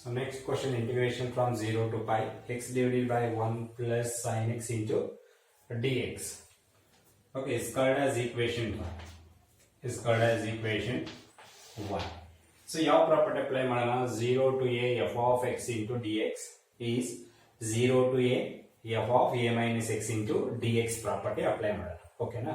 So next question, integration from 0 to pi x divided by 1 plus sin x into dx. Okay, it's called as equation 1. It's called as equation 1. So your property apply madana 0 to a f of x into dx is 0 to a f of a minus x into dx property apply madana. Okay na?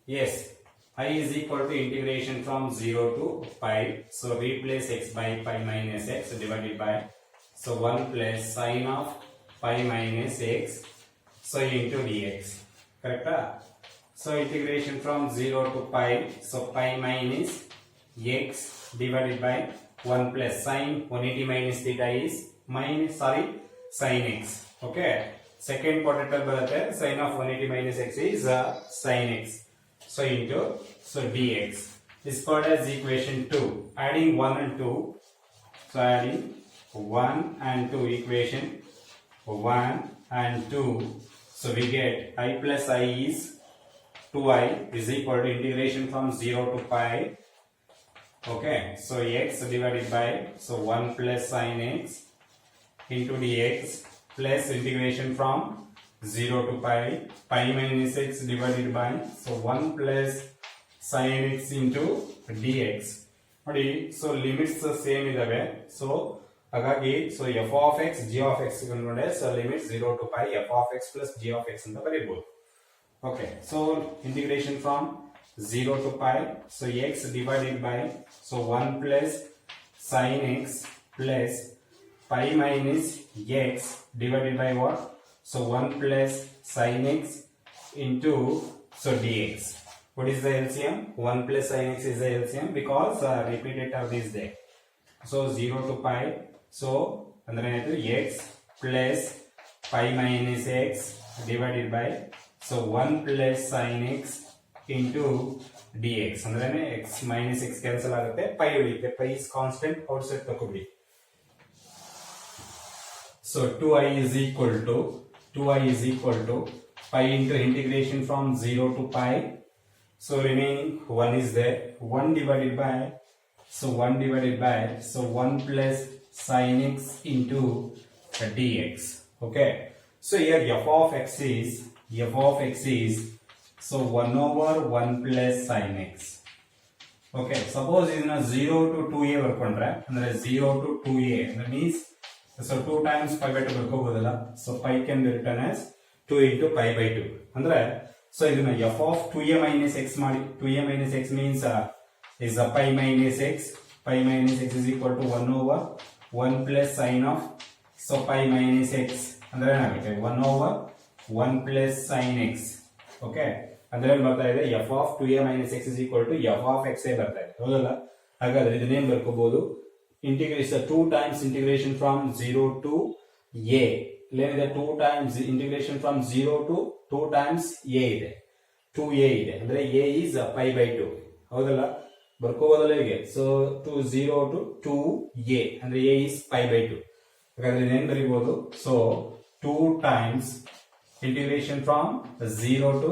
Yes. I is equal to integration from 0 to pi. So replace x by pi minus x divided by, so 1 plus sine of pi minus x, so into dx. Correct? So integration from 0 to pi, so pi minus x divided by 1 plus sine 180 minus theta is sine x. Okay. Second quadrature bರುತ್ತೆ, sine of 180 minus x is sine x. So into, so dx is called as equation 2. Adding 1 and 2. So adding 1 and 2, equation 1 and 2. So we get I plus I is 2i is equal to integration from 0 to pi. Okay, so x divided by, so 1 plus sine x into dx plus integration from 0 to pi, pi minus x divided by, so 1 plus sin x into dx. So limits the same idave. So hagagi, so f of x, g of x consider, so limit 0 to pi, f of x plus g of x anta bariyಬಹುದು. Okay, so integration from 0 to pi, so x divided by, so 1 plus sin x plus pi minus x divided by what? So 1 plus sin x into, so dx. What is the LCM? 1 plus sin x is the LCM because repeated term is there. So 0 to pi. So x plus pi minus x divided by, so 1 plus sin x into dx. X minus x cancel agutte, pi uliyutte. Pi is constant, outside takobidi. So 2i is equal to pi into integration from 0 to pi. So remaining 1 is there. 1 divided by, so 1 plus sin x into dx. Okay. So here f of x is, so 1 over 1 plus sin x. Okay. Suppose in a 0 to 2a varkondre, andre 0 to 2a, that means, so 2 times pi by 2 ಬರ್ಕೋಬಹುದಲ್ಲ. So pi can be written as 2 into pi by 2. ಅಂದ್ರೆ so ಇದನ್ನ f of 2a minus x ಮಾಡಿ, 2a minus x means is a pi minus x. Pi minus x is equal to 1 over 1 plus sin of, so pi minus x. ಅಂದ್ರೆ ಏನಾಗುತ್ತೆ 1 over 1 plus sin x. Okay, ಅಂದ್ರೆ ಏನು ಬರ್ತಾ ಇದೆ, f of 2a minus x is equal to f of x ಬರ್ತಾ ಇದೆ, ಹೌದಲ್ಲ? ಹಾಗಾದ್ರೆ ಇದನ್ನೇನು ಬರ್ಕೋಬಹುದು, integration 2 times integration from 0 to a. Let 2 times integration from 0 to 2 times a ಇದೆ, 2a ಇದೆ, ಅಂದ್ರೆ a is pi by 2, ಹೌದಲ್ಲ? ಬರ್ಕೋಬೋದಲ್ಲ ಹೀಗೆ. So to 0 to 2a, ಅಂದ್ರೆ a is pi by 2. ಹಾಗಾದ್ರೆ ಏನು ಬರೀಬಹುದು, so 2 times integration from 0 to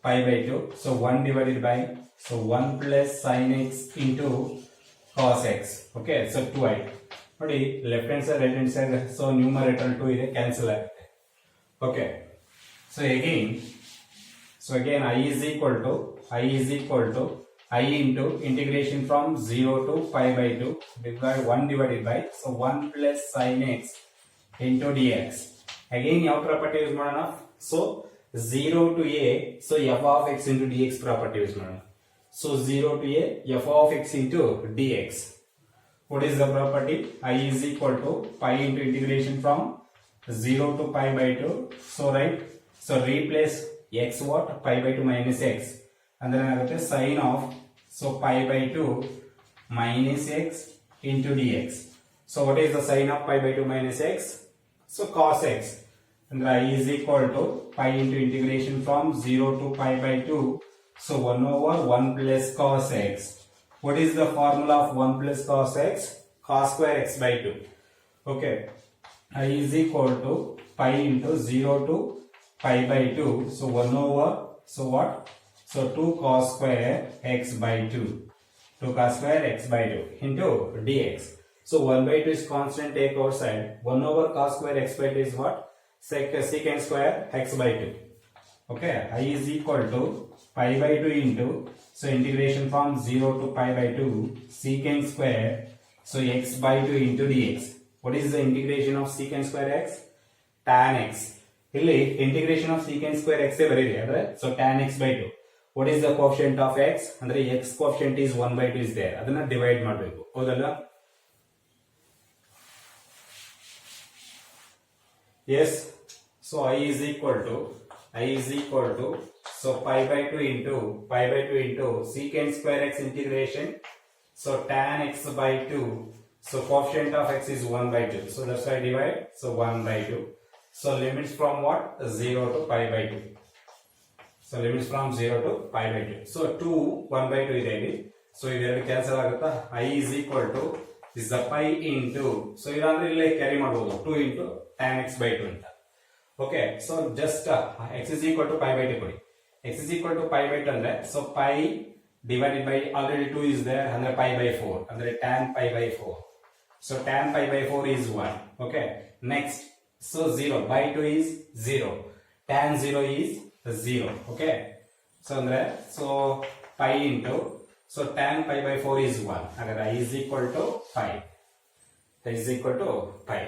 pi by 2, so 1 divided by, so 1 plus sin x into cos x. Okay, so 2i. ನೋಡಿ, left hand side right hand side, so numerator 2 ಇದೆ, cancel ಆಗುತ್ತೆ. Okay, so again I is equal to I into integration from 0 to pi by 2 divided 1 divided by, so 1 plus sin x into dx. Again ಯಾವ property use ಮಾಡೋಣ, so 0 to a, so f of x into dx property use ಮಾಡೋಣ. So 0 to a, f of x into dx. What is the property? I is equal to pi into integration from 0 to pi by 2. So right, so replace x what? Pi by 2 minus x. And then I get sin of, so pi by 2 minus x into dx. So what is the sin of pi by 2 minus x? So cos x. And I is equal to pi into integration from 0 to pi by 2. So 1 over 1 plus cos x. What is the formula of 1 plus cos x? Cos square x by 2. Okay. I is equal to pi into 0 to pi by 2. So 1 over, so what? So 2 cos square x by 2. 2 cos square x by 2 into dx. So 1 by 2 is constant, take outside. 1 over cos square x by 2 is what? Secant square x by 2. Okay, I is equal to pi by 2 into, so integration from 0 to pi by 2 secant square, so x by 2 into dx. What is the integration of secant square x? Tan x. ಇಲ್ಲಿ integration of secant square x ಬರೀರಿ ಅಂದ್ರೆ, so tan x by 2. What is the coefficient of x? ಅಂದ್ರೆ x coefficient is 1 by 2 is there. ಅದನ್ನ divide ಮಾಡಬೇಕು, ಹೌದಲ್ಲ? Yes. So I is equal to so pi by 2 into secant square x integration, so tan x by 2, so coefficient of x is 1 by 2, so that's why I divide, so 1 by 2. So limits from what? 0 to pi by 2. So limits from 0 to pi by 2. So 2 1 by 2 ಇದೆ ಇಲ್ಲಿ. So ಇವೆರಡು cancel ಆಗುತ್ತಾ? I is equal to is the pi into, so ಇದಾದ್ರೆ ಇಲ್ಲಿ carry ಮಾಡಬಹುದು 2 into tan x by 2 ಅಂತ. Okay, so just x is equal to pi by 2 ಕೊಡಿ. X is equal to pi by 2 ಅಂದ್ರೆ, so pi divided by already 2 is there, ಅಂದ್ರೆ pi by 4, ಅಂದ್ರೆ tan pi by 4. So tan pi by 4 is 1. Okay, next, so 0 by 2 is 0, tan 0 is 0. Okay, so andre, so pi into, so tan pi by 4 is 1, again I is equal to pi, that is equal to pi.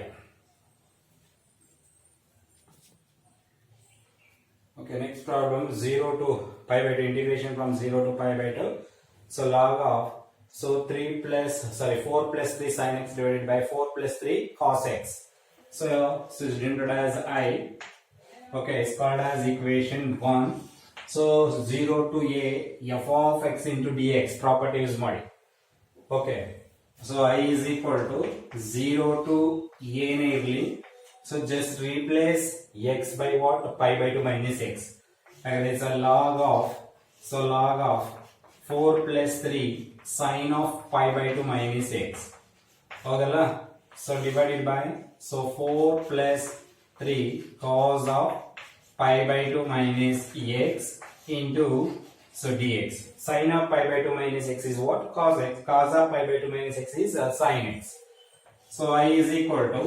Okay, next problem, 0 to pi by 2, integration from 0 to pi by 2. So log of, so 4 plus 3 sin x divided by 4 plus 3 cos x. So is denoted as I. Okay, it's called as equation 1. So 0 to a f of x into dx property use ಮಾಡಿ. Okay, so I is equal to 0 to a ನೇ ಇರಲಿ. So just replace x by what? Pi by 2 minus x. And it's a log of 4 plus 3 sin of pi by 2 minus x. ಹೌದಲ್ಲ? So divided by, so 4 plus 3 cos of pi by 2 minus x into, so dx. Sin of pi by 2 minus x is what? Cos x. Cos of pi by 2 minus x is sin x. So I is equal to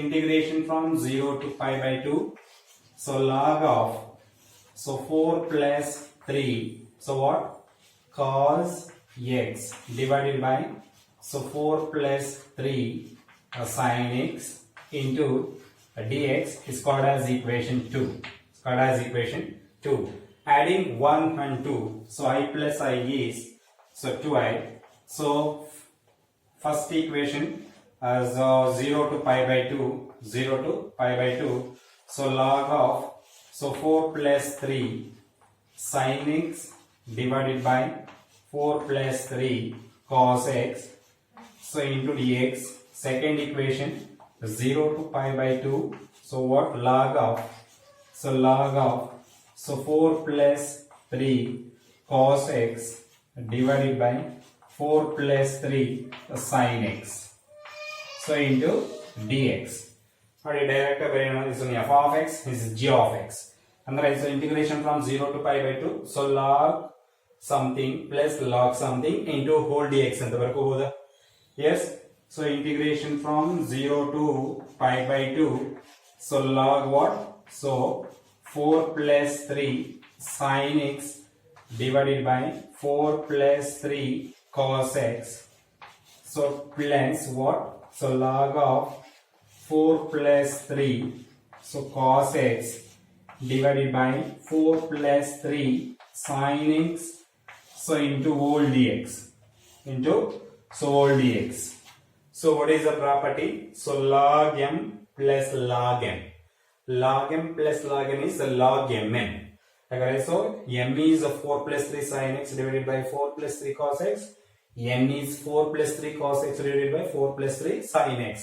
integration from 0 to pi by 2. So log of, so 4 plus 3, so what? Cos x divided by, so 4 plus 3 sin x into dx is called as equation 2. It's called as equation 2. Adding 1 and 2, so I plus I is, so 2i. So first equation as 0 to pi by 2, 0 to pi by 2. So log of, so 4 plus 3 sin x divided by 4 plus 3 cos x, so into dx. Second equation 0 to pi by 2, so what? Log of, so 4 plus 3 cos x divided by 4 plus 3 sin x, so into dx. Already direct this is f of x, this is g of x. And so integration from 0 to pi by 2, so log something plus log something into whole dx ಅಂತ ಬರ್ಕೋಬಹುದಾ? Yes. So integration from 0 to pi by 2, so log what? So 4 plus 3 sin x divided by 4 plus 3 cos x, so plus what? So log of 4 plus 3, so cos x divided by 4 plus 3 sin x, so into whole dx, into, so whole dx. So what is the property? So log m plus log n. Log m plus log n is log mn. Okay, so m is 4 plus 3 sin x divided by 4 plus 3 cos x. n is 4 plus 3 cos x divided by 4 plus 3 sin x.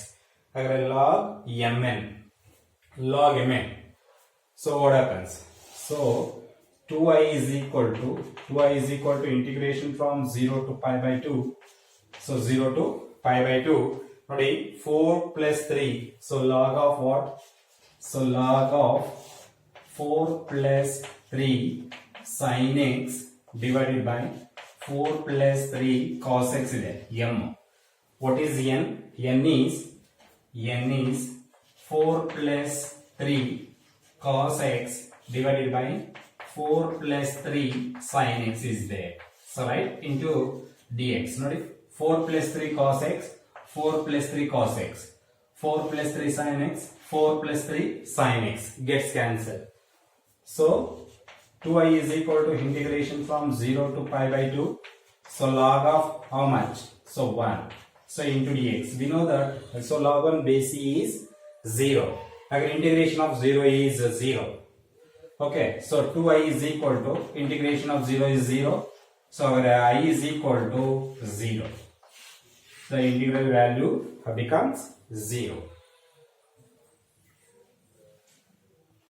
Okay, log mn. Log mn. So what happens? So 2i is equal to integration from 0 to pi by 2. So 0 to pi by 2. ನೋಡಿ 4 plus 3. So log of what? So log of 4 plus 3 sin x divided by 4 plus 3 cos x ಇದೆ m. What is n? n is 4 plus 3 cos x divided by 4 plus 3 sin x is there. So right into dx. Nodi 4 plus 3 cos x, 4 plus 3 cos x, 4 plus 3 sin x, 4 plus 3 sin x gets cancelled. So 2i is equal to integration from 0 to pi by 2. So log of how much? So 1. So into dx. We know that so log 1 base e is 0. Again integration of 0 is 0. Okay, so 2i is equal to integration of 0 is 0. So our I is equal to 0. The integral value becomes 0.